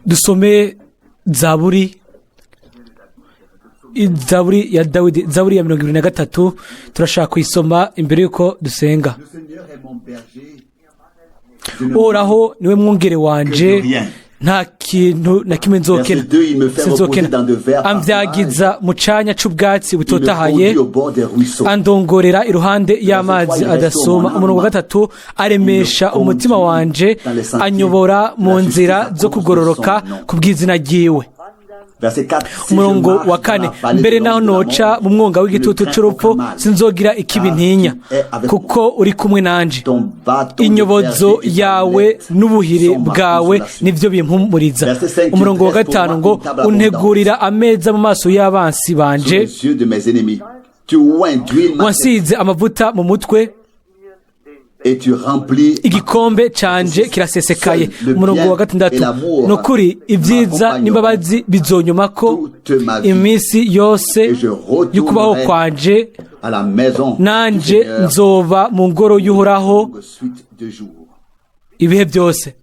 dusome zaburi ya Dawidi, zaburi ya 23 turashaka kuyisoma imbere yuko dusenga. Uhoraho niwe mwungere wanje, nta kintu na kimwe nzokena. Amvyagiza mu canya c'ubwatsi butotahaye, andongorera iruhande y'amazi adasoma. Umurongo wa 3, aremesha umutima wanje, anyobora mu nzira zo kugororoka kubw'izina ryiwe. Umurongo wa 4, mbere naho noca mu mwonga w'igitutu c'urupfu sinzogira ikibi ntinya, kuko uri kumwe nanje. Inyobozo yawe n'ubuhiri bwawe nivyo bimpumuriza. Umurongo wa 5 ngo untegurira ameza mu maso y'abansi banje, wansize amavuta mu mutwe, igikombe canje kirasesekaye. Umurongo wa 6, nukuri ibyiza n'imbabazi bizonyumako iminsi yose y'ukubaho kwanje, nanje nzoba mu ngoro y'Uhoraho ibihe byose.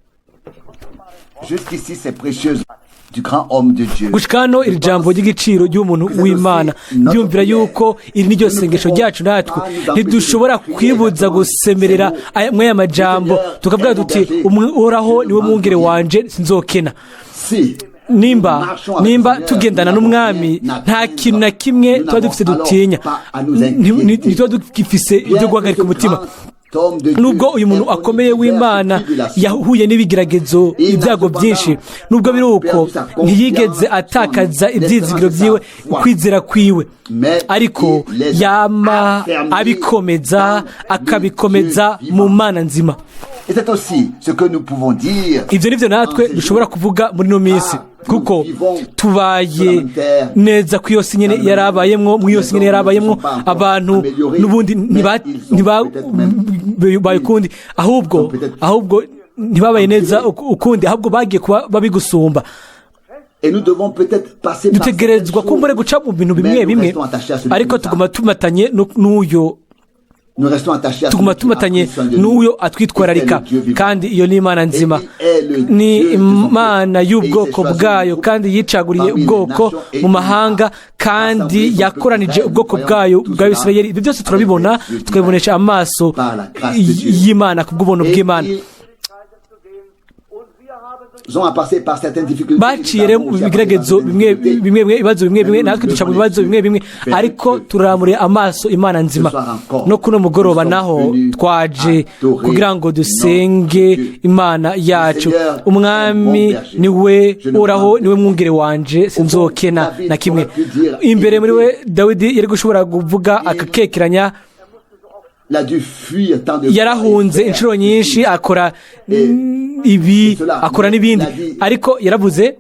Gushikano iri jambo ry'igiciro ry'umuntu w'Imana, byumvira yuko iri ni ryo sengesho ryacu. Natwe ntidushobora kwibuza gusemerera aya majambo tukavuga duti Uhoraho niwe mwungere wanje sinzokena. Nimba tugendana n'umwami, nta kintu na kimwe tuba dufise dutinya, ntituba dufise ibyo guhagarika umutima. Nubwo uyu muntu akomeye w'Imana yahuye n'ibigeragezo, ibyago byinshi, nubwo biri uko ntiyigeze atakaza ibyizigiro byiwe, kwizera kwiwe, ariko yama abikomeza, akabikomeza mu Mana nzima. Ibyo nivyo natwe dushobora kuvuga muri no minsi, kuko tubaye neza ku iyo nyene yarabayemwo, mu iyo nyene yarabayemwo. Abantu n'ubundi bayikundi, ahubwo ntibabaye neza ukundi, ahubwo bagiye kuba babigusumba. Dutegerezwa kumbure guca mu bintu bimwe bimwe, ariko tuguma tumatanye n'uyo atwitwararika, kandi iyo ni Imana nzima, ni Imana y'ubwoko bwayo, kandi yicaguriye ubwoko mu mahanga, kandi yakoranije ubwoko bwayo bwa Isirayeli. Ibyo byose turabibona, tukabibonesha amaso y'Imana kubw'ubuntu bw'Imana. Baciye mu bigeragezo bimwe, ibibazo bimwe, natwe duca mu bibazo bimwe, ariko turamuriye amaso Imana nzima. No kuno mugoroba naho twaje kugira ngo dusenge Imana yacu. Umwami niwe Uhoraho, niwe mwungere wanje sinzokena na kimwe. Imbere muri we Dawidi yari gushobora kuvuga akakekeranya, yarahunze inshuro nyinshi, akora ibi, akora n'ibindi, ariko yaravuze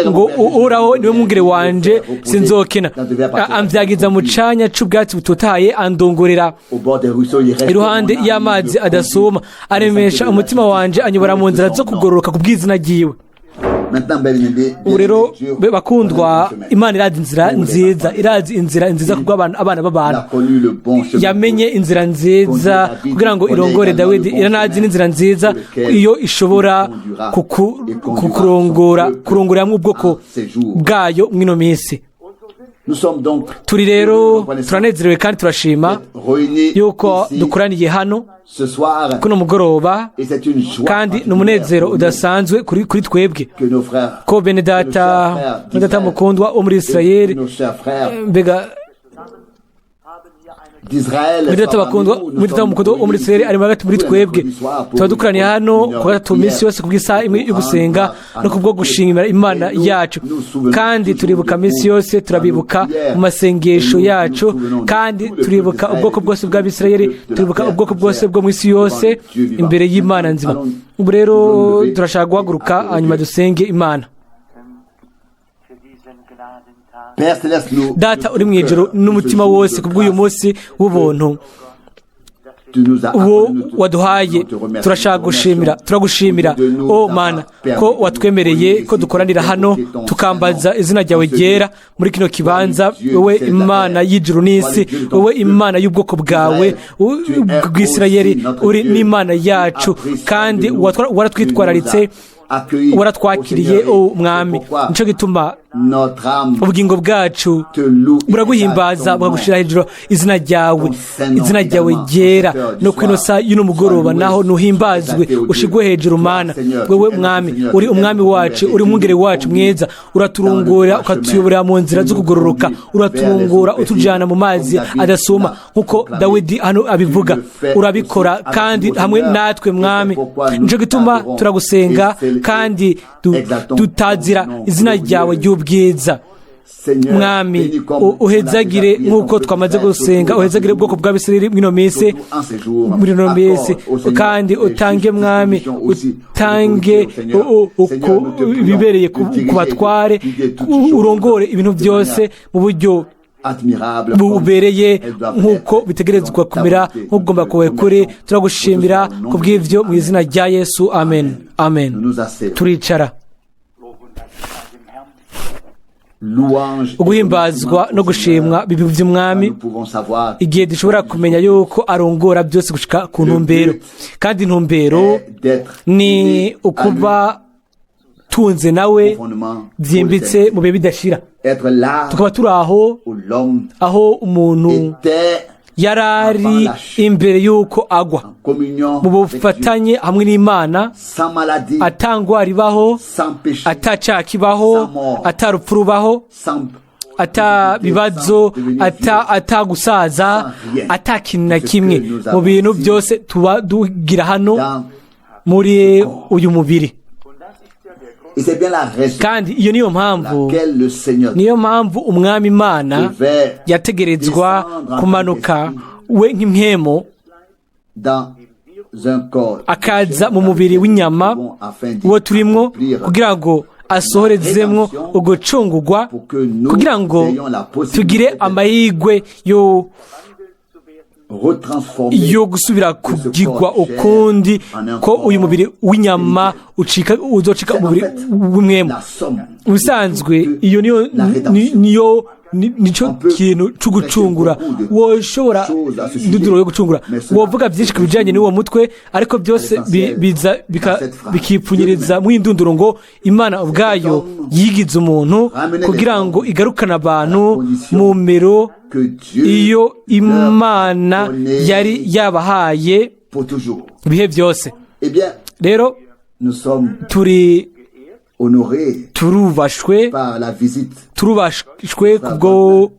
ngo Uhoraho niwe mwungere wanje sinzokena. Amvyagiza mu canya c'ubwatsi butotahaye, andongorera iruhande y'amazi adasoma. Aremesha umutima wanje, anyobora mu nzira zo kugororoka kubw'izina ryiwe. Ubu rero bakundwa, Imana irazi inzira nziza kubw'abana b'abantu. Yamenye inzira nziza kugira ngo irongore Dawidi, iranazi n'inzira nziza iyo ishobora kurongoramwo ubwoko bwayo mw'ino minsi. Turi rero turanezerewe kandi turashima yuko dukoraniye hano kuno mugoroba, kandi n'umunezero udasanzwe kuri twebwe ko bene data mukundwa wo muri Isirayeli, mbega muri Isirayeli ari hagati muri twebwe. Tuba dukoraniye hano ku gatatu minsi yose kubw'isaha imwe yo gusenga no kubwo gushimira Imana yacu, kandi turibuka minsi yose, turabibuka mu masengesho yacu, kandi turibuka ubwoko bwose bw'Abisirayeli, turibuka ubwoko bwose bwo mu isi yose imbere y'Imana nzima. Ubu rero turashaka guhaguruka hanyuma dusenge Imana. Data uri mu ijuru, n'umutima wose kubw'uyu munsi w'ubuntu uwo waduhaye, turagushimira Mana ko watwemereye ko dukoranira hano tukambaza izina ryawe ryera muri kino kibanza. Wowe Imana y'ijuru n'isi, wowe Imana y'ubwoko bwawe bw'Isirayeli, uri n'Imana yacu, kandi waratwitwararitse waratwakiriye umwami nicyo gituma ubugingo bwacu buraguhimbaza bukagushira hejuru izina ryawe ryera no kwinosa y'uno mugoroba naho nuhimbazwe ushigwe hejuru mana wewe mwami uri umwami wacu uri umwungere wacu mwiza uraturungura ukatuyoborera mu nzira zo kugororoka uraturungura utujana mu mazi adasuma nkuko Dawidi hano abivuga urabikora kandi hamwe natwe mwami nicyo gituma turagusenga kandi tutazira izina ryawe ry'ubwiza mwami uhezagire nk'uko twamaze gusenga uhezagire ubwoko bw'abisirayeli muri ino minsi kandi utange mwami utange bibereye ku batware urongore ibintu byose mu buryo bubereye nk'uko bitegerezwa kumera nk'ugomba kuba kuri turagushimira ku bw'ibyo mu izina rya Yesu amen amen turicara uguhimbazwa no gushimwa bibi by'umwami igihe dushobora kumenya yuko arongora byose gushika ku ntumbero kandi intumbero ni ukuba tunze nawe byimbitse mu bihe bidashira tukaba turi aho umuntu yarari imbere y'uko agwa mu bufatanye hamwe n'Imana atangwara ibaho atacaka ibaho atarupfu rubaho atabibazo atagusaza atakintu na kimwe mu bintu byose tuba dugira hano muri uyu mubiri kandi iyo niyo mpamvu umwami Imana yategerezwa kumanuka we nk'impwemu akaza mu mubiri w'inyama uwo turimwo kugira ngo asohorezemwo ugucungurwa kugira ngo tugire amahirwe yo gusubira kugirwa ukundi ko uyu mubiri w'inyama uzocika umubiri w'umwemu ubusanzwe iyo nico kintu cyo gucungura woshobora nduduro yo gucungura wovuga byinshi kubijanye n'uwo mutwe ariko byose biza bikipfunyiriza mu indunduro ngo Imana ubwayo yigize umuntu kugira ngo igarukana abantu mu mero iyo Imana yari yabahaye bihe byose rero turubashwe kubwo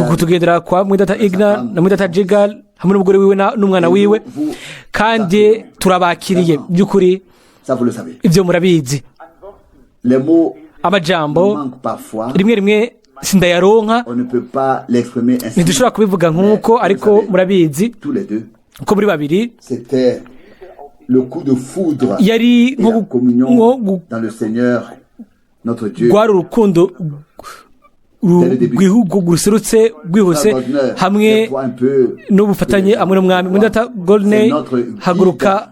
kutugendera kwa mwidata Igna na mwidata Jigal hamwe n'umugore wiwe n'umwana wiwe kandi turabakiriye by'ukuri ibyo murabizi amajambo rimwe sindayaronka ntidushobora kubivuga nk'uko ariko murabizi uko muri babiri yari rwari urukundo ruserutse rwihuse hamwe n'ubufatanye hamwe n'umwami muri data Goldney haguruka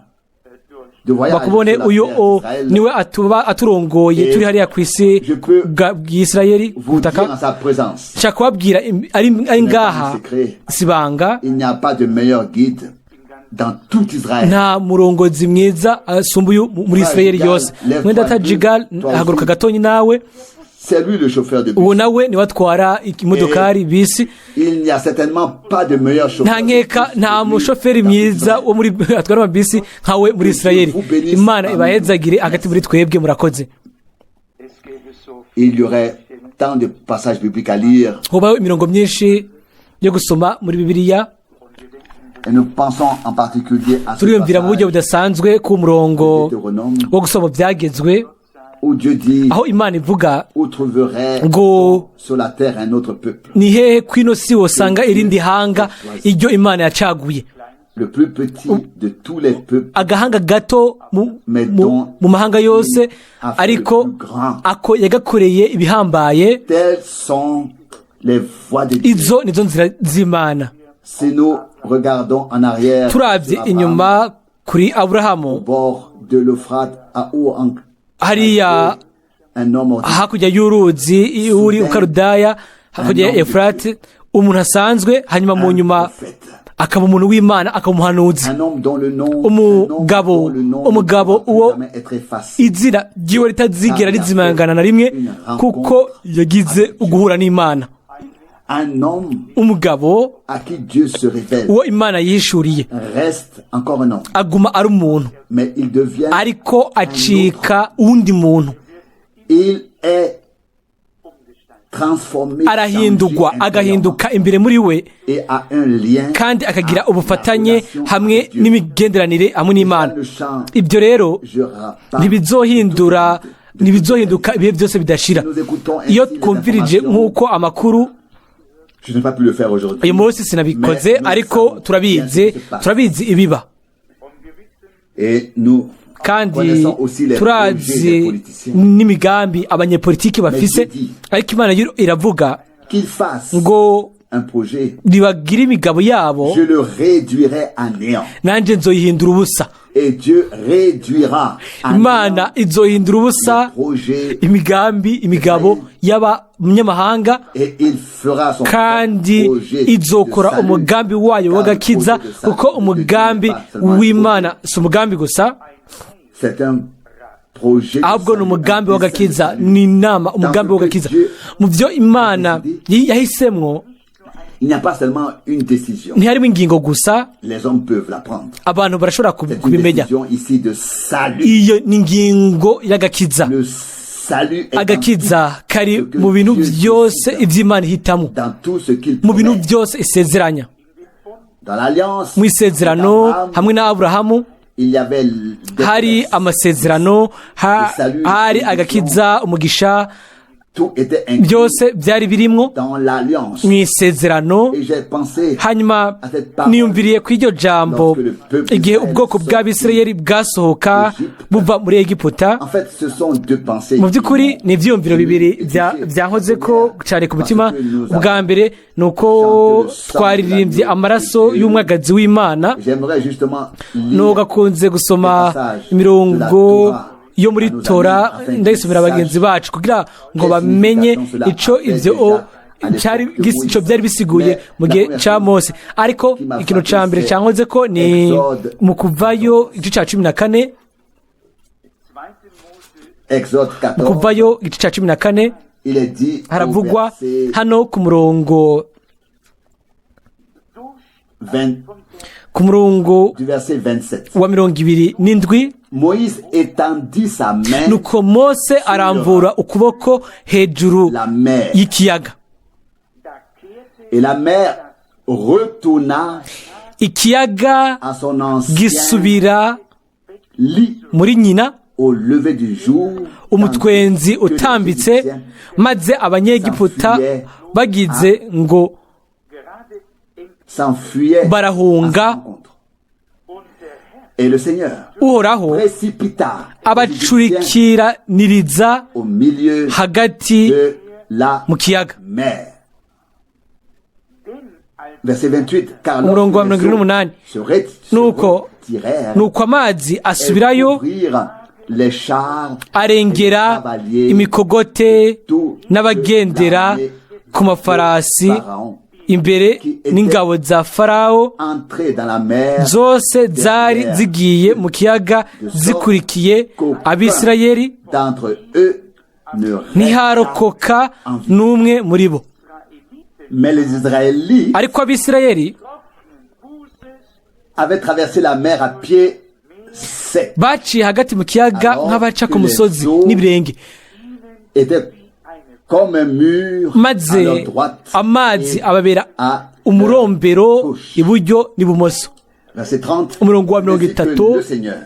bakubone uyu niwe aturongoye turi hariya ku isi bw'Isirayeli ubutaka nshaka kubabwira ari ngaha sibanga nta murongozi mwiza asumba uyu muri Isirayeli yose mwenda tajigal haguruka gatonyi nawe ubu nawe niwe atwara imodokari bisi nta nkeka nta mushoferi mwiza wo muri atwara amabisi nkawe muri Isirayeli Imana ibahezagire hagati muri twebwe murakoze hobaho imirongo myinshi yo gusoma muri Bibiliya turiyumvira mu buryo budasanzwe ku murongo wo gusoma byagezwe aho Imana ivuga ngo ni hehe kwino si wosanga irindi hanga iryo Imana yacaguye agahanga gato mu mahanga yose ariko ako yagakoreye ibihambaye izo nizo nzira z'Imana turabye inyuma kuri Aburahamu hariya hakurya y'uruzi uri Ukarudaya hakurya ya Efurati umuntu asanzwe hanyuma mu nyuma akaba umuntu w'Imana, akaba umuhanuzi, un homme dont le nom umugabo uwo izina ryiwe ritazigera rizimangana na rimwe kuko yagize uguhura n'Imana, un homme umugabo à qui Dieu se révèle uwo Imana yihishuriye reste encore un homme, aguma ari umuntu, mais il devient, ariko acika uwundi muntu, il est transformé, arahindurwa, changé agahinduka imbere muri we, et a un lien, kandi akagira ubufatanye hamwe n'imigenderanire hamwe n'Imana. le chant Ibyo rero je repars. ntibizohinduka ibihe byose bidashira. Nous écoutons Iyo ainsi les twumvirije informations. nk'uko amakuru Je n'ai pas pu le faire aujourd'hui. uyu munsi sinabikoze, Mais nous ariko savons turabizi bien ce qui se passe. turabizi ibiba, Et nous kandi connaissons aussi les projets des turazi politiciens. n'imigambi abanyepolitiki bafise, ariko Imana yo iravuga Qu'ils fassent ngo un projet, nibagire imigabo yabo, je le réduirai à néant. nanjye nzoyihindura ubusa. Et Dieu réduira à Imana izohindura ubusa néant le projet imigabo y'abanyamahanga, et il fera son kandi projet de izokora salut. umugambi wayo w'agakiza, Car le projet de salut kuko de umugambi Dieu n'est pas seulement un w'Imana si umugambi gusa, C'est un projet de ahubwo ni salut, umugambi un w'agakiza, dessein de ni salut. inama, umugambi w'agakiza. Mu byo Imana yahisemwo Il n'y a pas seulement une décision. ntiharimo ingingo gusa, Les hommes peuvent la prendre. abantu barashobora C'est une kubimenya. décision ici de salut. Iyo ni ingingo y'agakiza. Le salut est Agakiza kari mu bintu byose iby'Imana ihitamo, dans tout ce qu'il mu bintu promet. byose isezeranya. Dans l'alliance Mu isezerano d'Abraham, hamwe na Aburahamu il y avait des hari promesses. amasezerano, hari agakiza, umugisha, Tout était inclus byose byari birimwo dans l'alliance. mu isezerano. Et j'ai pensé Hanyuma niyumviriye ku iryo jambo igihe ubwoko bw'Abisirayeli bwasohoka buva muri Egiputa. en fait ce sont deux pensées. Mu by'ukuri ni ibyiyumviro bibiri byankoze ko cyane ku mutima. Ubwa mbere ni uko twaririmbye amaraso y'umwagazi w'Imana, J'aimerais justement n'uwo gakunze gusoma imirongo yo muri Tora, ndayisomera bagenzi bacu kugira ngo bamenye ico ivyo byari bisiguye mu gihe ca Mose. Ariko ikintu ca mbere cankoze ko ni mu Kuvayo igice ca 14, Exode 14, mu Kuvayo igice ca 14 il est dit au haravugwa verset hano ku murongo 20, ku murongo du verset 27. wa 27. Moïse étendit sa main Nuko Mose arambura ukuboko hejuru la mer y'ikiyaga, et la mer retourna ikiyaga à son ancien gisubira lit muri nyina au lever du jour, umutwenzi tandis que les utambitse, Égyptiens maze abanyegiputa bagize ngo s'enfuyaient barahunga. à sa rencontre. Et le Seigneur Uhoraho précipita abacurikiraniriza au milieu hagati de la mu kiyaga. mer. Verset 28, car Umurongo wa lorsque les eaux 28. se Nuko retirèrent, nuko amazi elles asubirayo couvrirent les chars arengera imikogote n'abagendera ku mafarasi Pharaon, imbere n'ingabo za Farawo entrés dans la mer, zose zari zigiye mu kiyaga zikurikiye Abisirayeli, d'entre eux ne resta ntiharokoka en vie. n'umwe muri bo. Mais les Israélites Ariko Abisirayeli avaient traversé la mer à pied sec, baciye hagati mu kiyaga nk'abaca ku musozi n'ibirenge, était comme un mur à maze leur droite amazi et ababera à umurombero iburyo n'ibumoso. verset 30. Umurongo wa Mais c'est que 30. le Seigneur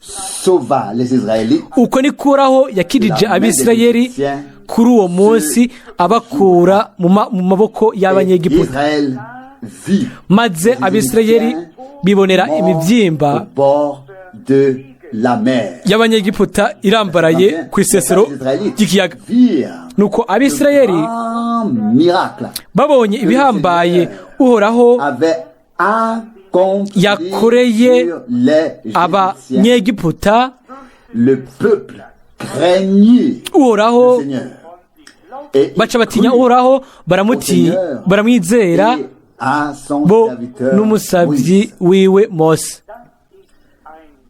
sauva les Israélites Uko ni kuraho yakirije Abisirayeli kuri uwo munsi abakura mu maboko y'Abanyegiputa, Israël vit maze Abisirayeli bibonera au imibyimba bord de la mer. y'Abanyegiputa irambaraye ku isesero ry'ikiyaga. Nuko Abisirayeli Un miracle babonye ibihambaye Uhoraho avait accompli yakoreye sur les Égyptiens. Abanyegiputa. Le peuple craignit Uhoraho le Seigneur et baca batinya Uhoraho, baramwizera, à son bo serviteur n'umusabyi Moïse. wiwe mose.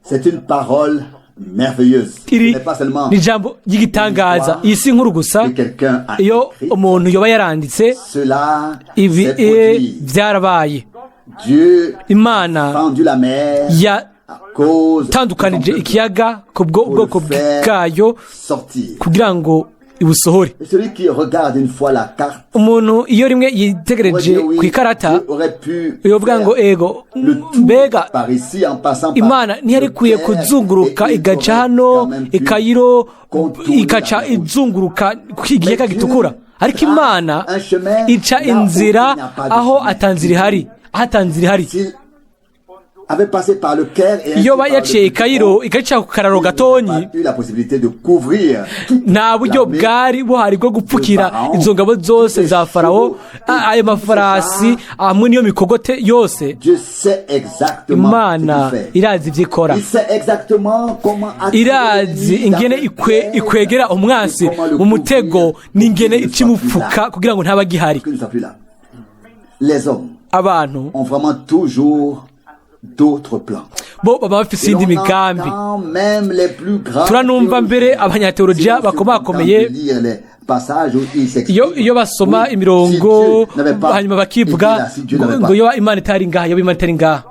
C'est une parole merveilleuse. Ce Iri n'est pas seulement ni ijambo ry'igitangaza. Iyi si inkuru gusa, que quelqu'un a iyo écrit. umuntu yoba yaranditse Cela ibi s'est produit. byarabaye. Dieu Imana a fendu la mer à cause yatandukanije de son ikiyaga ku peuple bwoko pour le faire bwayo sortir. kugira ngo ibusohore. Et celui qui regarde une fois la carte Umuntu iyo rimwe yitegereje ku ikarata aurait pu yovuga ngo ego le tour mbega par ici en passant par Imana ntiyari ikwiye kuzunguruka igaca hano ikayiro ikaca izunguruka ku ikiyaga gitukura, ariko Imana ica inzira aho atanzira ihari, aho atanzira ihari. avait passé par le Caire et iyo yaciye ikayiro ikaca ku kararo gatonyi, eu la possibilité de couvrir nta buryo bwari buhari bwo gupfukira izo ngabo zose za Farawo, ayo mafarasi hamwe n'iyo mikogote yose. Dieu sait exactement Imana ce qu'il fait. irazi ibyo ikora, Il sait exactement comment attirer irazi l'ennemi ingene dans le piège, ikwegera umwansi mu mutego n'ingene icimupfuka kugira ngo ntaba gihari. que nous sommes plus là. Les hommes Abantu ont vraiment toujours d'autres plans. bo baba bafise Et iyindi on migambi. entend même les plus grands Turanumva mbere théologiens, abanyateolojiya si on se bakomakomeye contente de lire les passages où ils s'expliquent, iyo basoma oui, imirongo si Dieu n'avait pas hanyuma été bakivuga là, si Dieu n'avait ngo pas. yoba Imana itari ngaha, yoba Imana itari ngaha,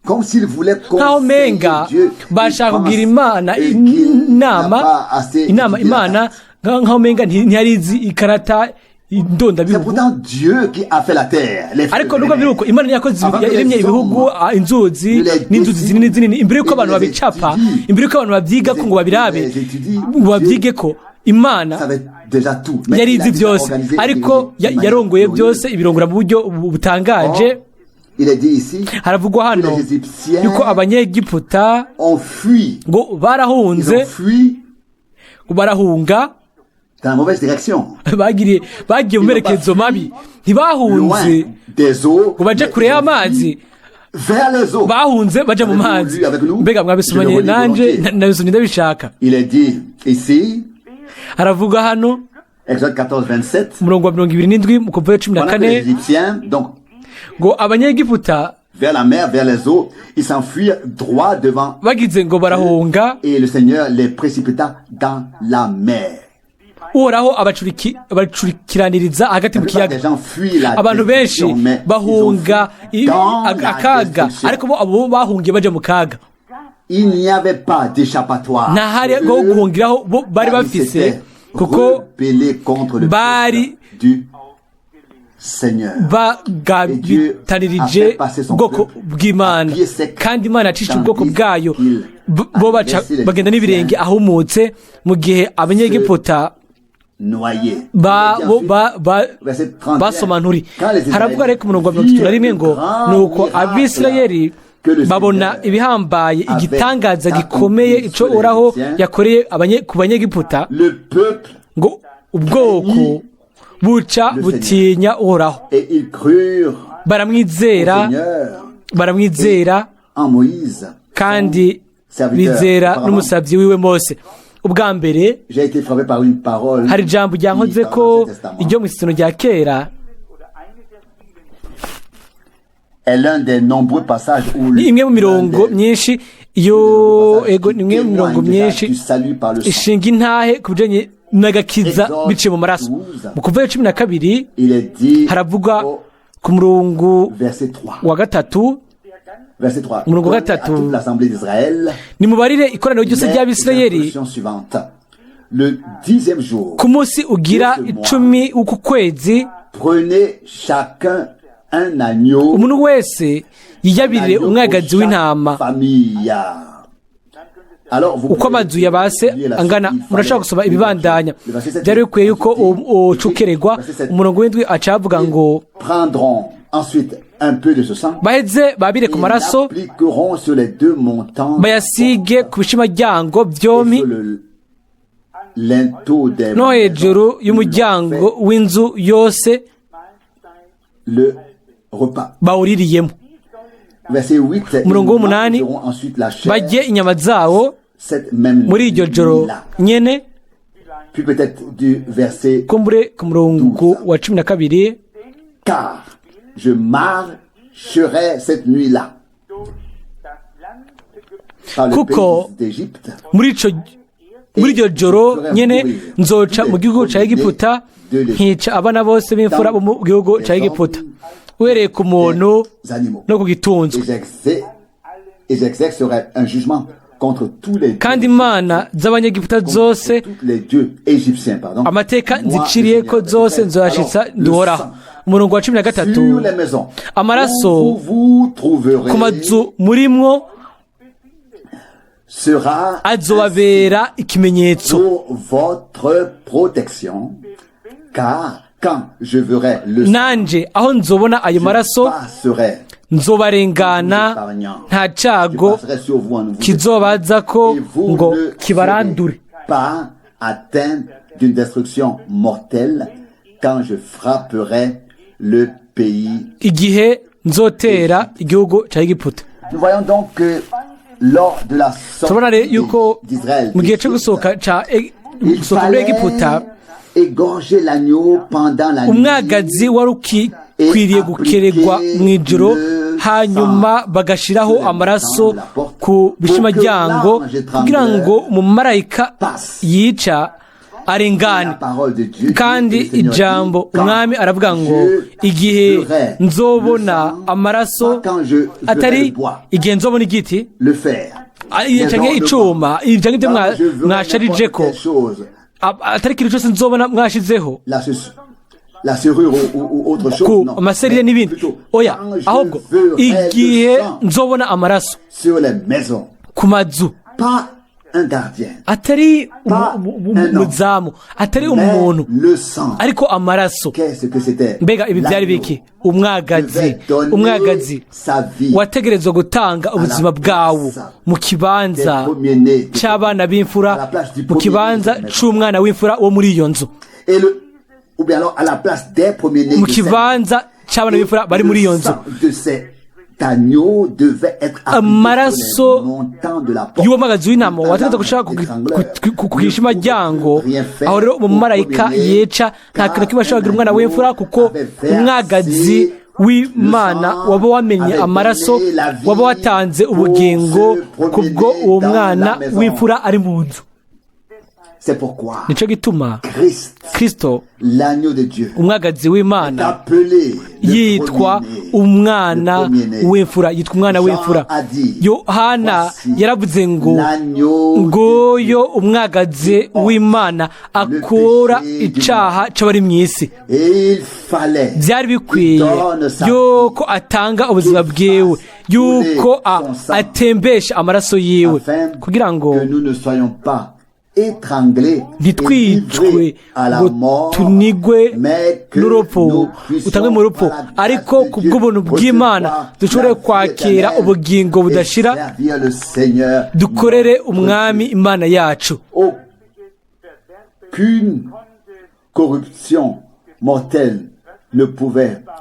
Comme s'il voulait nkaho conseiller menga Dieu, bashaka il kugira pense Imana qu'il n'a inama pas assez inama étudié la Imana carte. nkaho menga ntiyarizi ikarata C'est indondabihugu. pourtant Dieu qui a fait la terre, les fleuves, Ariko les nubwo mers. biruko Imana yakoze yaremye ibihugu, inzuzi n'inzuzi zinini zinini, imbere yuko abantu babicapa, imbere yuko abantu babyiga ko ngo babirabe ngo babyige ko Imana Ça avait déjà tout. Mais yari il a izi déjà byose, organisé ariko de manière yarongoye glorieuse. byose ibirongora mu buryo butangaje. Il est dit ici Haravugwa que hano les Égyptiens yuko Abanyegiputa ont fui. ngo Ils barahunze, ont fui ngo barahunga, dans la mauvaise direction. bagiye mu merekezo mabi, ntibahunze Loin des eaux. ngo baje kure y'amazi, Vers les eaux. bahunze baje mu mazi. Mbega mwabisomanye nanje nabisomye ndabishaka. Il est dit ici, Haravugwa hano Exode 14, 27. umurongo wa 27 mu kuva 14 Pendant que les Égyptiens, donc, ngo Abanyegiputa vers la mer, vers les eaux, ils s'enfuirent droit devant bagize ngo barahunga, et le Seigneur les précipita dans la mer. Uhoraho abacurikiraniriza hagati mu La plupart des kiyaga. gens fuient la Abantu benshi destruction, mais bahunga ils ont fui dans la akaga, destruction. ariko bo abo bahungiye baje mu kaga. Il n'y avait pas d'échappatoire. Nta hari go guhungiraho bo bari Car ils bafise, s'étaient kuko rebellés contre le bari peuple du Seigneur. bagabitanirije ubwoko bw'Imana, kandi Imana yacisha ubwoko bwayo bo bagenda n'ibirenge ahumutse, mu gihe Abanyegiputa Noyés. Verset 31. basoma nturi. Quand les Haravuga rero ku murongo wa 31 ngo nuko Abisirayeli babona ibihambaye, igitangaza gikomeye ico Uhoraho yakoreye ku Banyegiputa, Le peuple ngo ubwoko buca butinya Uhoraho, et ils crurent au baramwizera Seigneur en Moïse. kandi bizera n'umusabyi wiwe Mose. Ubwa mbere J'ai été frappé par une parole. hari ijambo ryankoze ko iryo mu isezerano rya kera, est l'un des nombreux passages où ni imwe mu mirongo myinshi iyo ego ni imwe mu mirongo myinshi ishinga intahe ku bijanye n'agakiza biciye mu maraso. Mu kuva 12 il est dit haravuga ku murongo verset 3. wa gatatu, Verset 3. Murongo Donnez à gatatu. toute l'assemblée d'Israël nimubarire ikoraniro ryose les ry'Abisirayeli instructions suivantes. Le 10e jour, ku munsi ugira 10 w'uku kwezi, prenez chacun un agneau, umuntu wese yiyabirire umwagazi w'intama famille. Alors, vous uko amazu ya base angana. Murashaka gusoma ibibandanya, byari bikwiye yuko ucukererwa. Umurongo w'indwi acavuga ngo prendront ensuite un peu de ce sang, baheze babire ku maraso, l'appliqueront sur les deux montants, bayasige ku bishimajyango byombi sur le linteau des no hejuru y'umuryango w'inzu yose le repas. bawuririyemo. Verset 8. Umurongo Ils w'umunani, mangeront ensuite la chair bajye inyama zawo cette même muri iryo joro nuit-là. nyene. Puis peut-être du verset Kumbure ku murongo wa 12 car je marcherai cette nuit-là par le Kuko pays d'Égypte. muri iryo joro nyene nzoca mu gihugu ca Egiputa nkica abana bose b'imfura bo mu gihugu ca Egiputa uhereye ku muntu no ku gitunzwe Et j'exercerai un jugement contre tous les kandi imana z'abanyegiputa zose les dieux égyptiens, pardon. amateka nziciriye ko zose nzoyashitsa nduhoraho. Umurongo wa 13 Sur les maisons amaraso où vous trouverez ku mazu murimwo sera azobabera ikimenyetso pour votre protection, car quand je verrai le sang nanje aho nzobona ayo maraso passerai, nzobarengana nta je cago passerai sur vous en vous kizobaza ko et vous ngo ne kibarandure. serez pas atteint d'une destruction mortelle quand je frapperai le pays. igihe nzotera igihugu ca Egiputa. Nous voyons donc que lors de la turabona rero yuko sortie d'Israël mu gihe cyo d'Égypte, gusohoka ca il gusohoka muri Egiputa fallait égorger l'agneau pendant la nuit. umwagazi wari ukwiriye gukeregwa mu ijoro hanyuma bagashiraho amaraso ku bishimajyango kugira ngo umumarayika yica arengane. Kandi ijambo umwami aravuga ngo igihe nzobona amaraso atari igihe nzobona igiti le fer, canke icuma canke ibyo mwasharije ko atari ikintu cyose nzobona mwashizeho la serrure ou autre chose, ku non. amaserire n'ibindi oya ahubwo igihe nzobona amaraso Sur les maisons, ku mazu pas un gardien, atari umuzamu atari umuntu le sang. ariko amaraso. Qu'est-ce que c'était? Mbega ibi byari biki? Umwagazi sa vie wategerezwa gutanga ubuzima bwawo mu kibanza cy'abana b'imfura, mu kibanza cy'umwana w'imfura wo muri iyo nzu, et le ou bien alors à la place des premiers-nés mu kibanza cy'abana b'imfura bari muri iyo nzu. de cet agneau devait être amaraso appliqué sur les montants de la porte. y'uwo mwagazi w'intama wategerezwa gushaka ku gishimajyango. Aho rero umumarayika yica nta kintu kimwe ashobora kugira umwana w'imfura, kuko umwagazi w'Imana waba wamenye amaraso, waba watanze ubugingo kubwo uwo mwana w'imfura ari mu nzu. C'est pourquoi Nico gituma Kristo l'agneau de Dieu umwagazi w'Imana appelé yitwa umwana w'imfura, yitwa umwana w'imfura. Yohana yaravuze ngo ngoyo umwagazi w'Imana akora icaha c'abari mw'isi. Byari bikwiye yuko atanga ubuzima bwewe, yuko atembesha amaraso yiwe kugira ngo ntitwicwe ngo tunigwe n'urupfu, utangwe mu rupfu, ariko ku bw'ubuntu bw'Imana dushobore kwakira ubugingo budashira, dukorere umwami Imana yacu.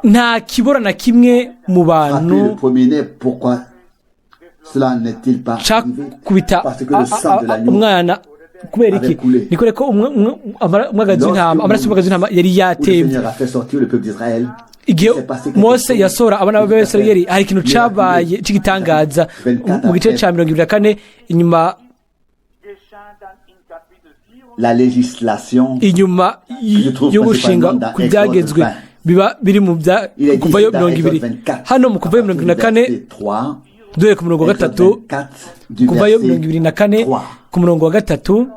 Nta kibura na kimwe mu bantu cakubita umwana. Kubera iki? Ni kure ko umwagazi w'intama, amaraso y'umwagazi w'intama yari yatemye. Igihe Mose yasohora abana b'Abisirayeli, hari ikintu cabaye c'igitangaza mu gice ca 24 inyuma la législation inyuma yo gushinga ku byagezwe biba biri mu kuvayo 20. Hano mu kuvayo 24 duhere ku murongo wa 3 kuvayo 24 ku murongo wa 3.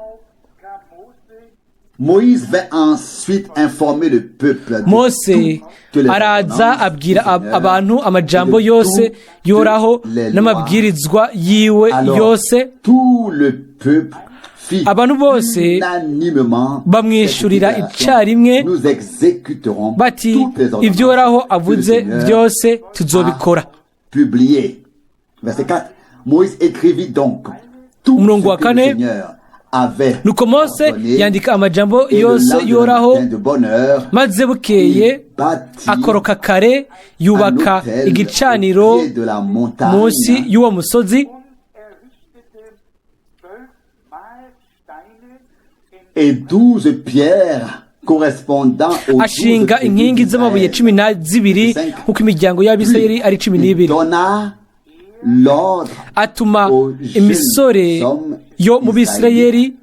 Moïse va ensuite informer le peuple. Mose araza abwira abantu amajambo yose yoraho n'amabwirizwa yiwe yose. Tout le peuple abantu bose bamwishurira icarimwe bati ibyo Uhoraho avuze byose tuzobikora. Publié. Verset 4. Moïse écrivit donc tout ce que le Seigneur nuko Mose yandika amajambo yose y'Uhoraho, maze bukeye akoroka kare yubaka igicaniro munsi y'uwo musozi, et 12 pierres correspondant aux 12 ashinga tribus inkingi z'amabuye d'Israël. 12 nk'uko imiryango y'abisirayeli ari 12. Donna l'ordre atuma aux imisore jeunes hommes yo mu bisirayeli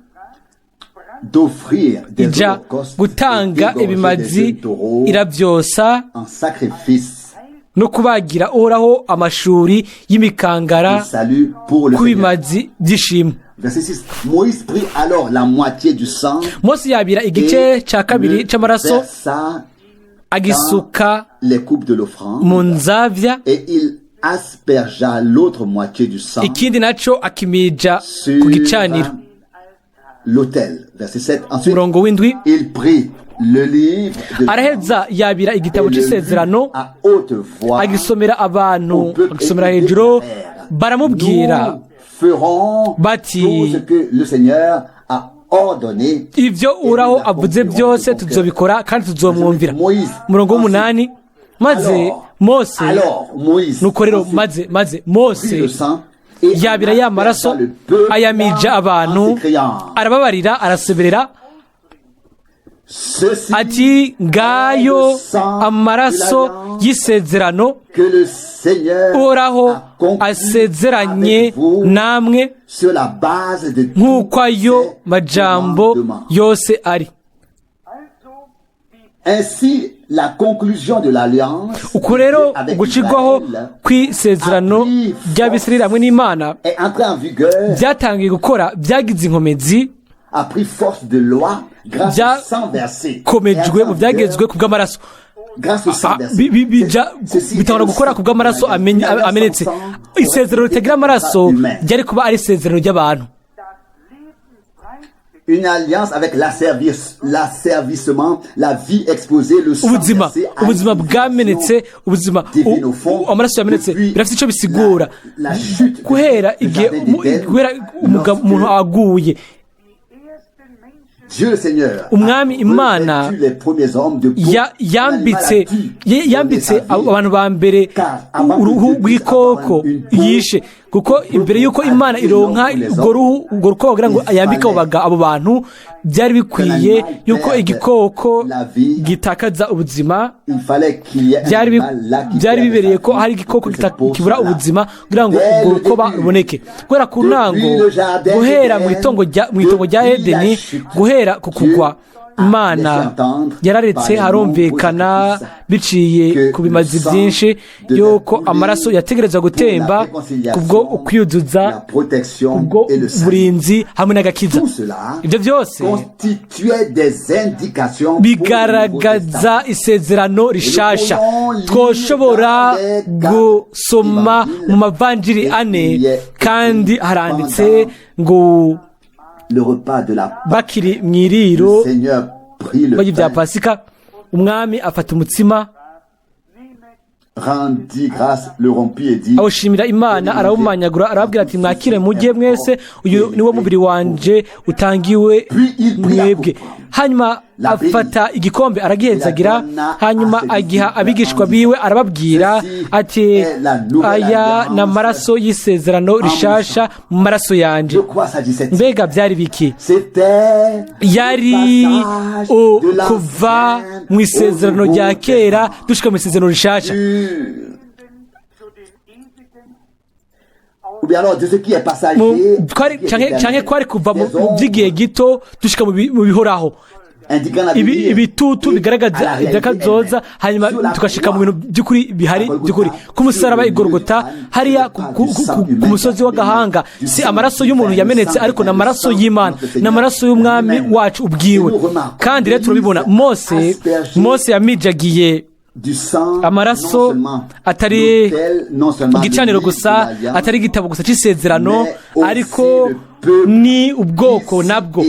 d'offrir des ija holocaustes gutanga et d'égorger ibimazi des taureaux irabyosa en sacrifice no kubagira uhoraho amashuri y'imikangara de salut pour le ku Seigneur. bimazi by'ishimwe. Verset 6. Moïse prit alors la moitié du sang mose yabira et igice cya kabiri le cy'amaraso versa agisuka dans les coupes de l'offrande mu nzavya, et il aspergea l'autre moitié du sang ikindi naco akimija sur ku gicaniro. l'autel. Verset 7. Ensuite, umurongo w'indwi il prit le livre de araheza yabira et igitabo le cy'isezerano lut à haute voix agisomera abantu, au peuple agisomera et il hejuru, déclarèrent, baramubwira nous ferons bati, tout ce que le Seigneur a ordonné. ivyo uraho avuze byose tuzobikora kandi tuzomwumvira. Moïse, umurongo w'umunani maze mose alors Moïse nuko rero ensuite maze prit mose le sang et yabira ya maraso le peuple ayamija en abantu, s'écriant, arababarira, araseberera ceci ati ngayo amaraso y'isezerano que le Seigneur uhoraho a conclu asezeranye avec vous namwe sur la base de nk'uko tous ayo ces majambo commandements. yose ari. Ainsi, la conclusion de l'alliance uko rero avec ugucirwaho Israël kw'isezerano ry'abisirayeli hamwe n'imana est entrée en vigueur, byatangiye gukora, byagize inkomezi, a pris force de loi grâce Bya- au sang versé. komejwe mu byagezwe ku bw'amaraso. Grâce au sang versé. bitangura gukora ku bw'amaraso amenetse. Isezerano ritagira amaraso ryari kuba ari isezerano ry'abantu. Une alliance avec l'asservissement, la vie exposée, le sang ubuzima versé à ubuzima l'unification bwamenetse, ubuzima divine au fond, amaraso yamenetse depuis birafite icyo bisigura. la chute guhera du igihe jardin d'Éden, guhera umuntu aguye, Dieu le Seigneur Umwami Imana a revêtu les premiers hommes de peau yambitse animale abantu ba mbere uruhu rw'ikoko yishe, kuko imbere y'uko Imana ironka urwo ruko bagira ngo yambike abo bantu, byari bikwiye y'uko igikoko gitakaza ubuzima. byari bibereye ko hari igikoko kibura ubuzima kugira ngo urwo rukoba ruboneke. Guhera ku ntango, guhera mu itongo rya Edeni, guhera ku kugwa, Imana yararetse harumvikana biciye ku bimazi byinshi yuko amaraso yategereza gutemba kubwo ukwiyuzuza, kubwo burinzi hamwe n'agakiza. Ibyo byose bigaragaza isezerano rishasha twoshobora gusoma mu mavanjiri 4, kandi haranditse ngo bakiri mu iriro bajya bya pasika, umwami afata umutsima awushimira Imana, arawumanyagura, arababwira ati mwakire mujye mwese, uyu ni wo mubiri wanje utangiwe mwebwe. Hanyuma afata igikombe aragihezagira, hanyuma agiha abigishwa biwe, arababwira ati aya ni amaraso y'isezerano rishasha mu maraso yanjye. Mbega byari biki? Yari kuva mu isezerano rya kera dushika mu isezerano rishasha. Canke kwari kuva mu by'igihe gito dushika mu bihoraho, ibitutu bigaragaza iby'akazoza, hanyuma tugashika mu bintu by'ukuri bihari by'ukuri. Ku musaraba i Golgota, hariya ku musozi w'agahanga, si amaraso y'umuntu yamenetse, ariko ni amaraso y'Imana, ni amaraso y'umwami wacu ubwiwe. Kandi rero turabibona, Mose yamijagiye amaraso, atari igicaniro gusa, atari igitabo gusa cy'isezerano, ariko ni ubwoko nabwo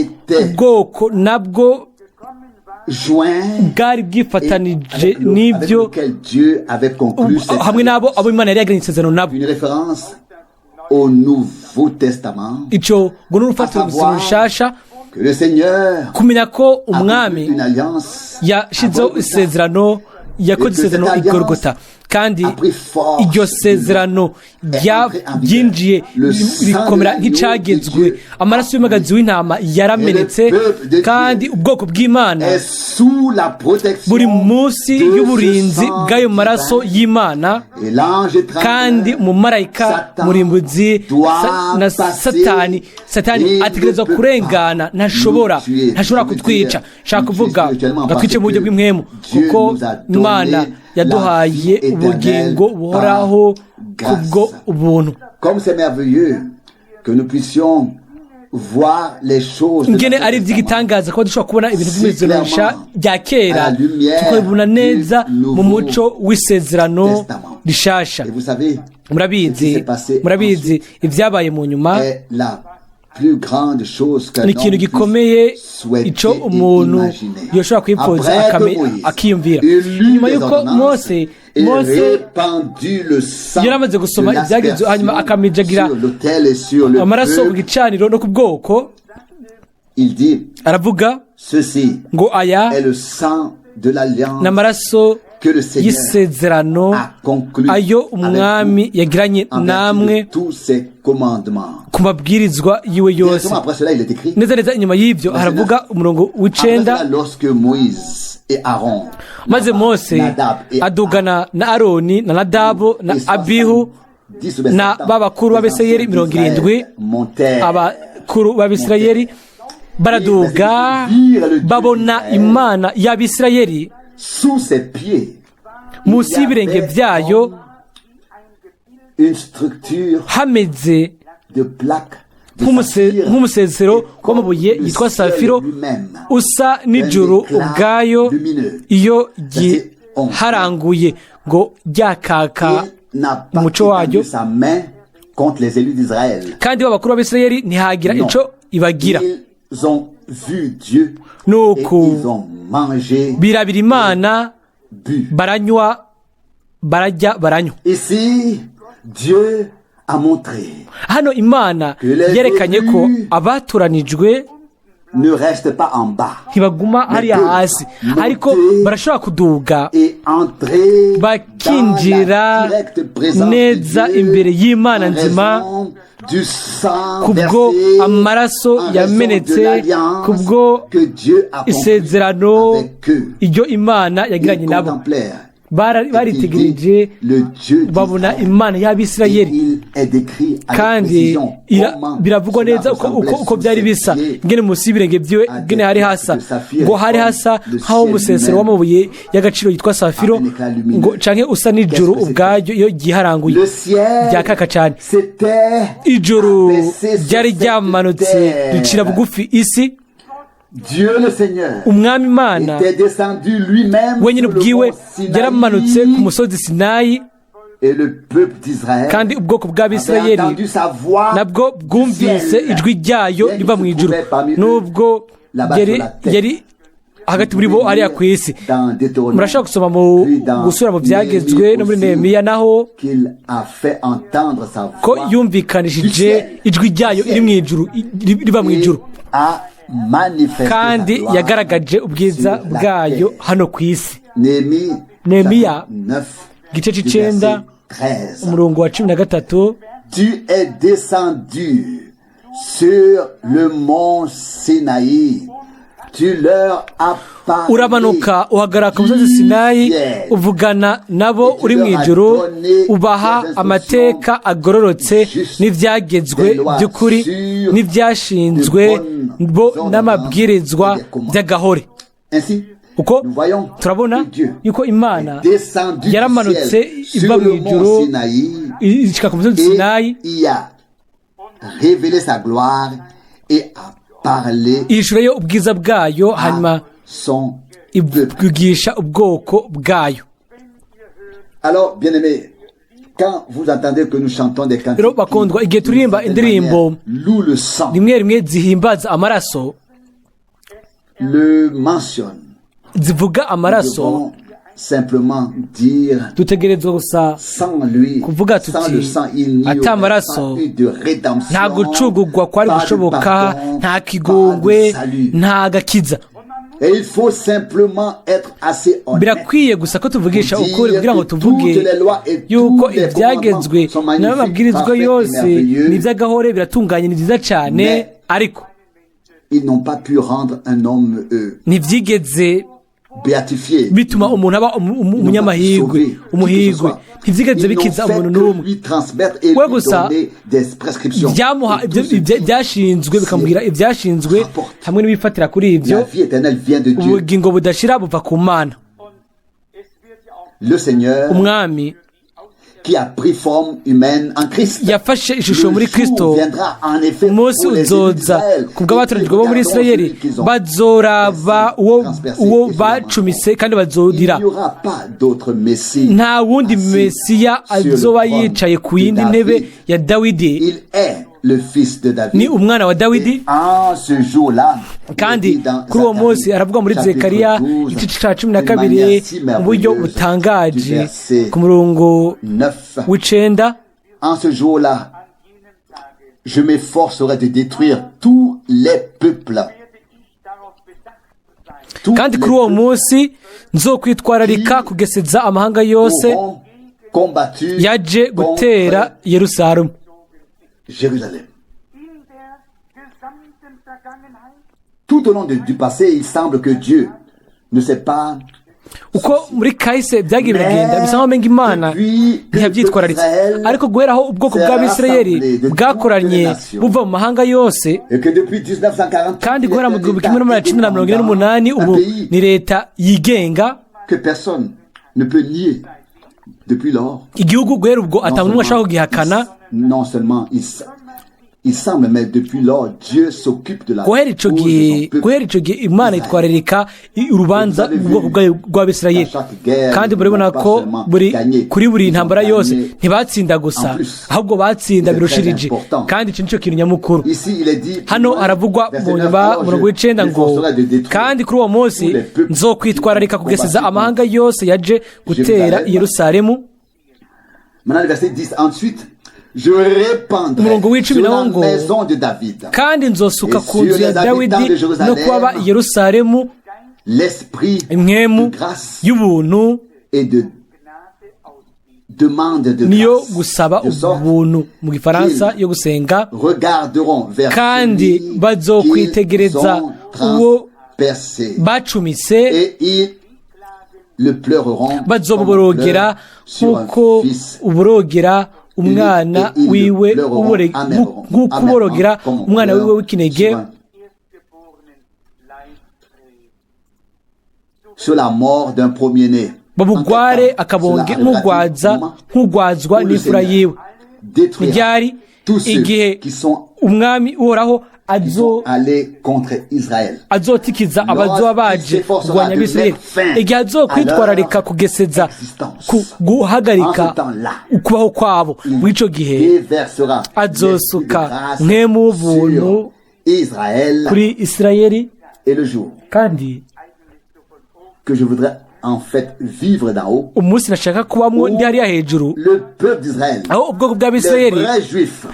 bwari bwifatanije n'ibyo hamwe n'abo Imana yari yagiranye isezerano nabo. Icyo ngo ni urufatiro rw'isezerano rishasha, kumenya ko umwami yashizeho isezerano, yakoze isezerano i Golgota, kandi iryo sezerano ryinjiye rikomera nk'icagezwe. amaraso y'umwagazi w'intama yaramenetse, kandi ubwoko bw'Imana buri munsi y'uburinzi bw'ayo maraso y'Imana, kandi umumarayika murimbuzi na satani ategerezwa kurengana, ntashobora kutwica. nshaka kuvuga ngatwice mu buryo bw'impwemu, kuko Imana yaduhaye ubugingo buhoraho kubwo ubuntu. ingene ari iby'igitangaza kuba dushobora kubona ibintu by'imizirisha rya kera tukabibona neza mu muco w'isezerano rishasha. murabizi ibyabaye mu nyuma ni ikintu gikomeye icyo umuntu yoshobora kwipfuza akiyumvira. nyuma y'uko Mose yaramaze gusoma ibyagezwe, hanyuma akamijagira amaraso ku gicaniro no ku bwoko, aravuga ngo aya ni amaraso y'isezerano ayo umwami yagiranye namwe ku mabwirizwa yiwe yose. neza inyuma y'ibyo haravuga umurongo w'9, maze Mose adugana na Aroni na Nadabu na Abihu na b'abakuru b'Abisirayeli 70, abakuru b'Abisirayeli baraduga babona Imana y'Abisirayeli munsi y'ibirenge byayo hameze nk'umusezero w'amabuye yitwa safiro usa n'ijuru ubwayo iyo giharanguye ngo ryakaka umuco waryo, kandi abakuru b'Abisirayeli ntihagira icyo ibagira. nuko birabira Imana, baranywa, barajya, baranywa. hano Imana yerekanye ko abaturanijwe ntibaguma hariya hasi, ariko barashobora kuduga bakinjira neza imbere y'Imana nzima kubwo amaraso yamenetse, kubwo isezerano iryo Imana yagiranye nabo. baritegereje babona Imana y'Abisirayeli, kandi biravugwa neza uko byari bisa, ngene munsi y'ibirenge byiwe ngene hari hasa, ngo hari hasa nk'aho umusesero w'amabuye y'agaciro yitwa safiro, ngo canke usa n'ijuru ubwaryo iyo giharanguye ryakaka cyane. ijuru ryari ryamanutse ricira bugufi isi. umwami Imana wenyine ubwiwe yaramanutse ku musozi Sinayi, kandi ubwoko bw'Abisirayeli nabwo bwumvise ijwi ryayo riva mu ijuru, nubwo yari hagati muri bo hariya ku isi. murashobora gusoma gusura mu byagezwe no muri Nehemiya naho ko yumvikanishije ijwi ryayo iri mu ijuru, riva mu ijuru, kandi yagaragaje ubwiza bwayo hano ku isi. Nehemiya igice c'9 umurongo wa 13, tu es descendu sur le mont Sinaï, tu leur as parlé, uramanuka uhagarara ku musozi Sinayi, uvugana nabo uri mu ijuru, ubaha amateka agororotse n'ibyagezwe by'ukuri n'ibyashinzwe bo n'amabwirizwa by'agahore. uko turabona yuko Imana yaramanutse iva mu ijuru ishika ku musozi Sinayi, ishurayo ubwiza bwayo, hanyuma ibwigisha ubwoko bwayo. rero bakundwa, igihe turirimba indirimbo rimwe rimwe zihimbaza amaraso, zivuga amaraso, dutegerezwa gusa kuvuga tuti ata amaraso nta gucugugwa kwari gushoboka, nta kigongwe, nta gakiza. Et il faut simplement être assez honnête. birakwiye gusa ko tuvugisha ukuri kugira ngo tuvuge yuko ibyagezwe n'amabwirizwa yose n'iby'agahore biratunganye ni byiza cyane, ariko ils n'ont pas pu rendre un homme ntibyigeze béatifié. bituma umuntu aba umunyamahirwe, umuhigwe. ntibyigeze bikiza umuntu n'umwe. we gusa byamuha ibyashinzwe, bikamubwira ibyashinzwe hamwe n'ibifatira kuri ibyo. ubugingo budashira buva ku Mana. Umwami qui a pris forme humaine en Christ. yafashe ishusho muri Kristo. umunsi uzoza ku bw'abatoranyijwe bo muri Isirayeli bazoraba uwo bacumise kandi bazodira. nta wundi Mesiya azoba yicaye ku yindi ntebe ya Dawidi. ni umwana wa Dawidi. kandi kuri uwo munsi aravuga muri Zekariya igice cya 12 mu buryo butangaje ku murongo w'icenda. En ce jour-là, je m'efforcerai de détruire tous les peuples. kandi kuri uwo munsi nzokwitwararika kugeseza amahanga yose yaje gutera Yerusalemu. Jérusalem. Tout au long du passé, il semble que Dieu ne sait pas. uko muri kahise byagiye biragenda bisa nkaho menga Imana ntiyabyitwararitse, ariko guhera aho ubwoko bw'Abisirayeli bwakoranye buva mu mahanga yose, kandi guhera mu 1948 ubu ni leta yigenga. igihugu guhera ubwo atanumwe ashaka kugihakana. Non seulement il semble, mais depuis lors, Dieu s'occupe de la guhera ico gihe Imana itwararika urubanza ubwoko bw'Abisirayeli, kandi murabona ko kuri buri ntambara yose ntibatsinda gusa, ahubwo batsinda birushirije, kandi ico nico kintu nyamukuru. hano haravugwa mu murongo w'icenda ngo kandi kuri uwo munsi nzokwitwararika kugeseza amahanga yose yaje gutera Yerusalemu. Maintenant, le verset 10 ensuite. Je répandrai sur la maison de David kandi nzosuka ku nzu ya Dawidi no kwaba Yerusalemu imwemu y'ubuntu niyo gusaba ubuntu mu gifaransa yo gusenga, kandi bazokwitegereza uwo bacumise bazoborogera nk'uko uborogera umwana wiwe nk'uko uborogera umwana wiwe w'ikinege. babugware akabonge nk'ugwazwa n'imfura yiwe. ryari igihe umwami uhoraho azotikiza abazoba baje kurwanya Abisirayeli, igihe azokwitwararika kugeseza guhagarika ukubaho kwabo. muri ico gihe azosuka mwemu w'ubuntu kuri Isirayeli, kandi que je voudrais en fait vivre d'en haut. umunsi nashaka kubamwo ndi hariya hejuru, le peuple d'Israël, aho ubwoko bw'Abisirayeli,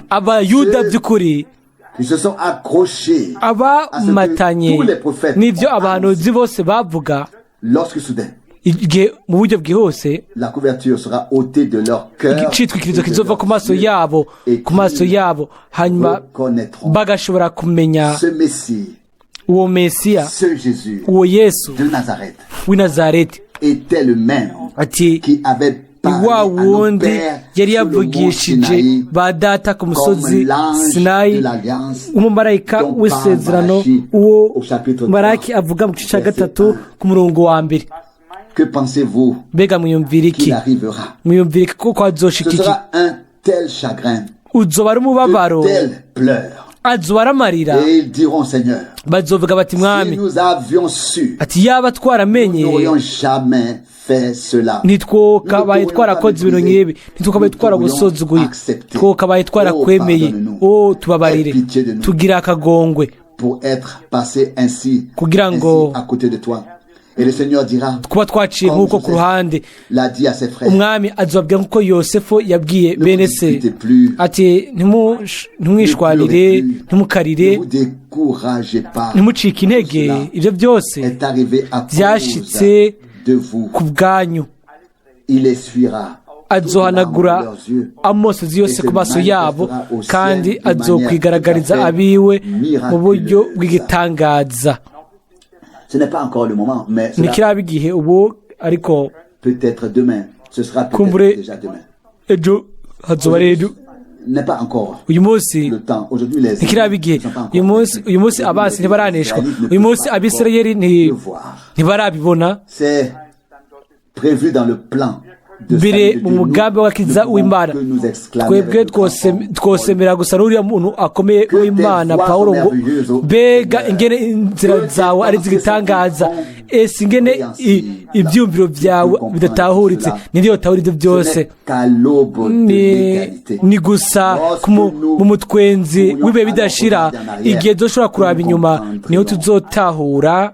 abayuda by'ukuri abamatanye n'ibyo abahanuzi bose bavuga, igihe mu buryo bwihuse icitwikirizo kizova ku maso yabo, hanyuma bagashobora kumenya uwo Mesiya, uwo Yesu w'i Nazareti, ati wa wundi yari yavugishije ba data ku musozi Sinayi, umumarayika w'isezerano, uwo Maraki avuga mu gice cya 3 ku murongo wa 1. mbega mwiyumvira iki? mwiyumvira iki ko kwazoshika iki? uzoba ari umubabaro, azoba ari amarira. bazovuga bati mwami, ati yaba twaramenye ntitwokabaye twarakoze ibintu nk'ibi, ntitwokabaye twaragusozuguye, twokabaye twarakwemeye. tubabarire, tugira akagongwe kugira ngo Et le Seigneur dira, kuba twaciye comme nk'uko ku ruhande Joseph l'a dit à ses frères, umwami azobabwira nk'uko yosefu yabwiye ne bene vous se disputez plus, ati ntimwishwanire ne ntimukarire vous découragez pas. ntimucike intege Cela ibyo byose est arrivé à byashitse cause de vous. ku bwanyu Il essuiera azohanagura amosozi yose ku maso yabo kandi azokwigaragariza abiwe mu buryo bw'igitangaza. Ce n'est pas encore le moment, mais cela ntikiraba igihe ubu ariko peut-être demain. Ce sera kumbure peut-être déjà demain. ejo hazoba rero N'est pas encore uyu munsi le temps. Aujourd'hui, les ntikiraba igihe ne sont pas encore uyu munsi abansi ntibaraneshwa Israélites ne uyu munsi peuvent abisirayeli le voir. ntibarabibona. C'est prévu dans le plan de mbere salut de mu Dieu. mugambi Nous w'agakiza ne pouvons w'imana que nous exclamer twebwe avec le grand twosemera gusa n'uriya muntu akomeye w'imana pawulo ngo mbega ingene inzira zawe ari zigitangaza ese ingene ibyumviro byawe bidatahuritse niriyo tahura ibyo byose ni gusa mu mutwenzi w'ibihe bidashira igihe dushobora kuraba inyuma niho tuzotahura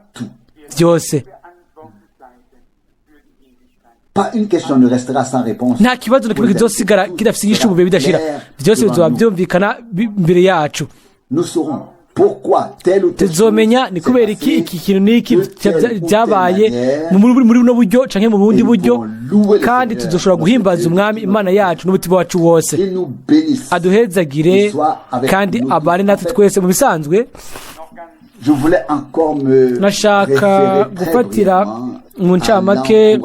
byose. Pas une question ne restera sans réponse. nta kibazo na kimwe kizosigara kidafite inyishu mu bihe bidashira byose bizoba byumvikana imbere yacu. Nous saurons pourquoi tel ou tel tuzomenya ni kubera iki kintu n'iki byabaye muri buno buryo canke mu bundi buryo, kandi tuzoshobora guhimbaza umwami imana yacu n'umutima wacu wose. Aduhezagire kandi abane natwe twese mu bisanzwe. nashaka gufatira mu ncamake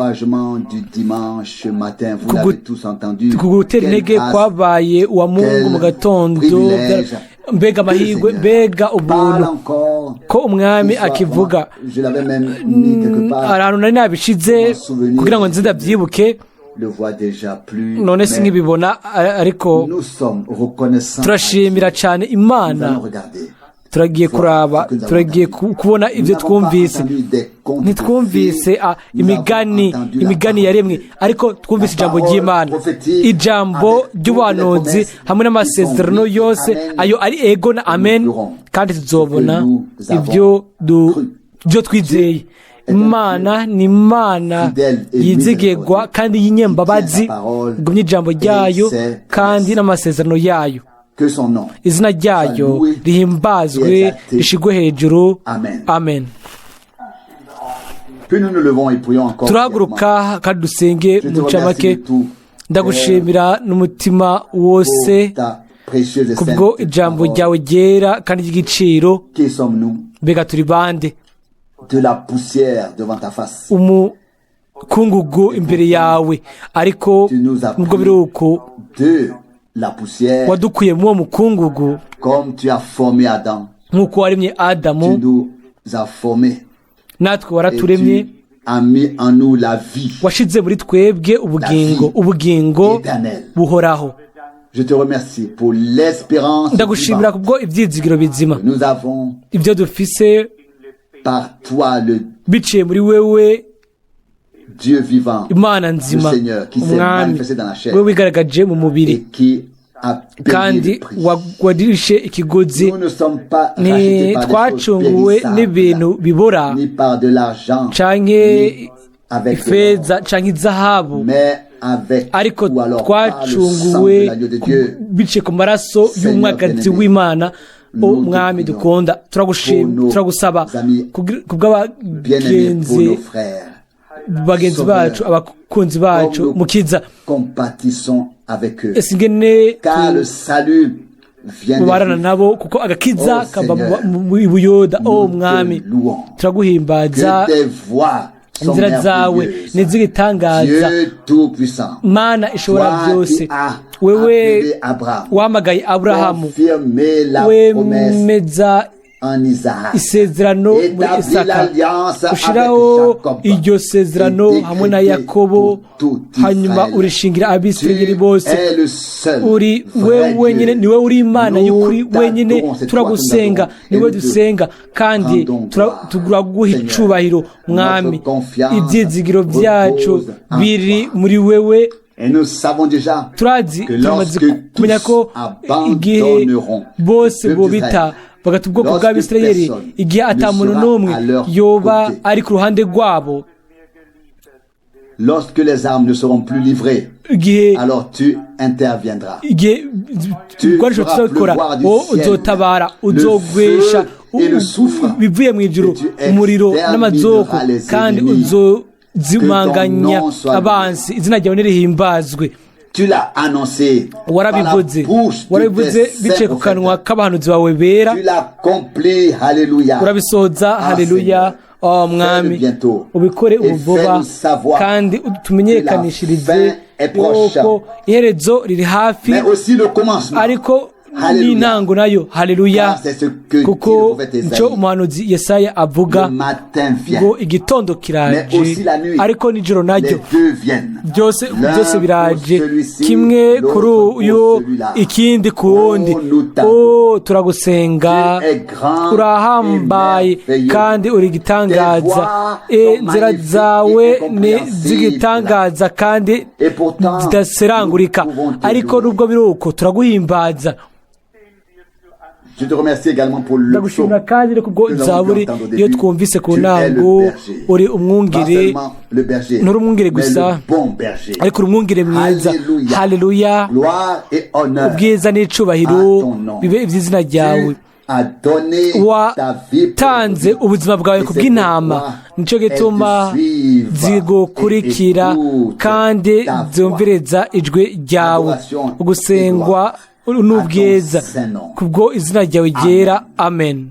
ku gutera intege kwabaye uwa Mungu mu gatondo, mbega amahirwe, mbega ubuntu ko umwami akivuga. ahantu nari nabishize kugira ngo nzi ndabyibuke, none si nkibibona, ariko turashimira cyane Imana. Turagiye kuraba, turagiye kubona ibyo twumvise. Ntitwumvise imigani yaremwe, ariko twumvise ijambo ry'Imana, ijambo ry'ubuhanuzi hamwe n'amasezerano yose, ayo ari ego na amen, kandi tuzobona ibyo twizeye. Imana ni Imana yizigirwa kandi y'inyembabazi, igumye ijambo ryayo kandi n'amasezerano yayo. Izina ryayo rihimbazwe, rishigwe hejuru. Amen. Turahaguruka kandi dusenge mu ncamake. Ndagushimira n'umutima wose kubwo ijambo ryawe ryera kandi ry'igiciro. Mbega turi bande? Umukungugu imbere yawe, ariko nubwo biri uko wadukuye mu uwo mukungugu nk'uko waremye Adamu, natwe waraturemye, washize muri twebwe ubugingo buhoraho. Ndagushimira kubwo ibyizigiro bizima ibyo dufise biciye muri wewe, Imana nzima, umwami we wigaragaje mu mubiri kandi wadirishe ikigozi. Ntitwacunguwe n'ibintu bibora canke ifeza canke izahabu, ariko twacunguwe biciye ku maraso y'umwagazi w'Imana. Umwami dukunda, turagusaba kubw'abagenzi bacu, abakunzi bacu, mukiza, ese ingene mubarana nabo, kuko agakiza kava mu Buyuda. Mwami, turaguhimbaza. Inzira zawe ni iz'igitangaza, Mana ishobora byose. Wewe wamagaye Aburahamu, wemeza isezerano muri Isaka, ushiraho iryo sezerano hamwe na Yakobo, hanyuma urishingira Abisirayeli bose. Uri wewe wenyine, niwe uri Imana y'ukuri wenyine. Turagusenga, niwe dusenga, kandi turaguha icubahiro Mwami. Ibyizigiro byacu biri muri wewe. Turazi, turamaze kumenya ko igihe bose bobita bagata ubwoko bw'abisirayeli igihe atamuntu n'umwe yoba ari ku ruhande rwabo. Lorsque les armes ne seront plus livrées, alors tu interviendras. Tu feras pleuvoir du ciel le feu et le soufre, bivuye mu ijuru umuriro n'amazoko, kandi uzozimanganya abansi, izina ryawe nirihimbazwe. Tu l'as annoncé, warabivuze biciye ku kanwa k'abahanuzi bawe bera, tu l'as accompli, haleluya, urabisohoza, haleluya. Mwami, ubikore ubu vuba, kandi tumenyekanishirize yuko iherezo riri hafi, ariko n'intango nayo, haleluya, kuko icyo umuhanuzi Yesaya avuga ngo igitondo kiraje, ariko n'ijoro naryo, byose biraje, kimwe kuri uyu ikindi ku wundi. Turagusenga, urahambaye kandi uri igitangaza, inzira zawe ni z'igitangaza kandi zidaserangurika, ariko nubwo biri uko turaguhimbaza. Je te remercie également pour le ndagushimira kandi kubwo zaburi iyo twumvise ku ntango, uri umwungere, nturi umwungere gusa, ariko uri umwungere mwiza. Haleluya, ubwiza n'icubahiro bibe iby'izina ryawe. Watanze ubuzima bwawe ku bw'intama, nicyo gituma zigukurikira kandi zumviriza ijwi ryawe. Ugusengwa n'ubwiza kubwo izina ryawe ryera. Amen.